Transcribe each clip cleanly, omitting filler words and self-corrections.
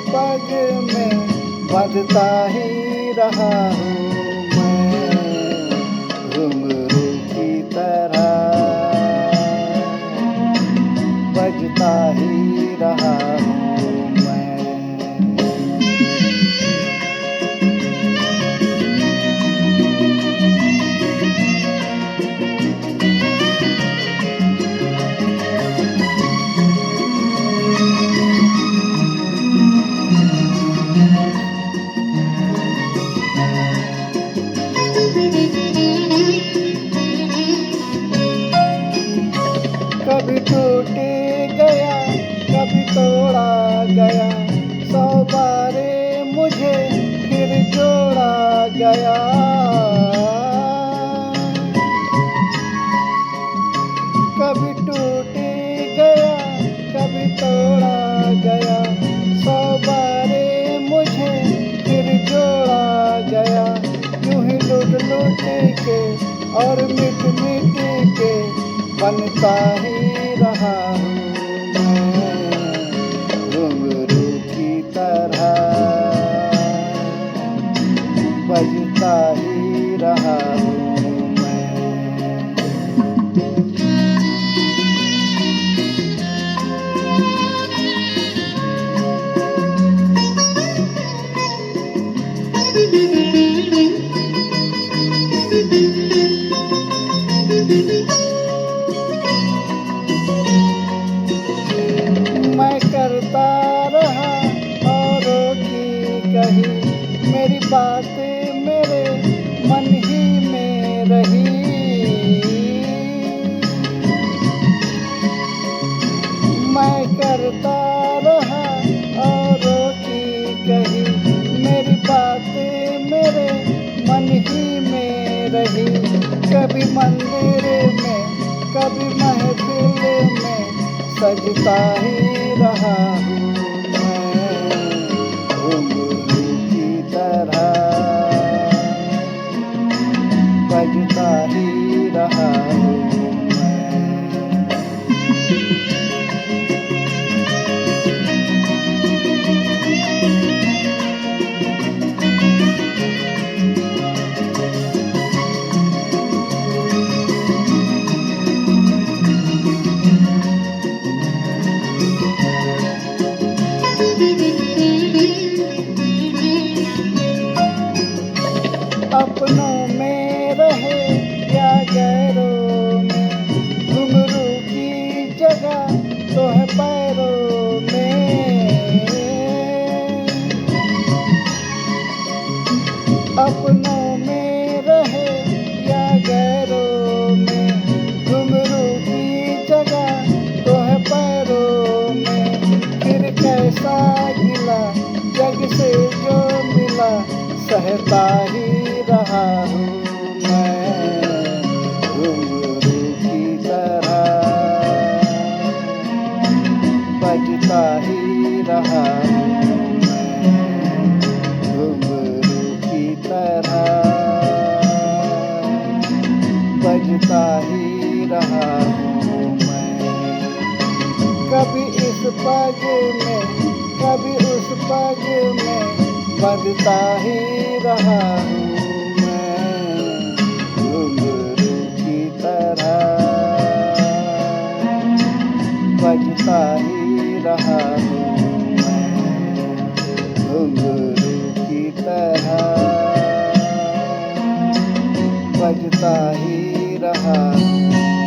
पग में बंधता ही रहा हूँ मैं, घुंघरू की तरह बजता ही रहा हूँ मैं। कभी टूट गया, कभी तोड़ा गया, 100 बार मुझे फिर जोड़ा गया। कभी टूट गया, कभी तोड़ा गया, 100 बार मुझे फिर जोड़ा गया। यूं ही लूट लूट के और मिट मिट के बनता ही रहा हूँ मैं, घुंघरू की तरह बजता ही रहा हूँ मैं। मैं करता रहा औरों की कही, मेरी बात मेरे मन ही में रही। मैं करता रहा औरों की कही, मेरी बात मेरे मन ही में रही। कभी मंदिर में, कभी महफिल में सजता ही रहा हूँ मैं, घुंघरू की तरह बजता ही रहा हूँ मैं। अपनों में रहे या गैरों में, घुंघरू की जगह तो है पैरों में। अपनों में रहे या गैरों में, घुंघरू की जगह तो है पैरों में। फिर कैसा गिला जग से जो मिला, सहता ही रहा हूँ मैं, घुंघरू की तरह बजता ही रहा हूँ मैं, घुंघरू की तरह बजता ही रहा हूँ मैं। कभी इस पग में, कभी उस पग में बजता ही रहा हूँ मैं, घुंघरू की तरह बजता ही रहा हूँ मैं, घुंघरू की तरह बजता ही रहा हूँ मैं,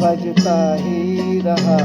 बजता ही रहा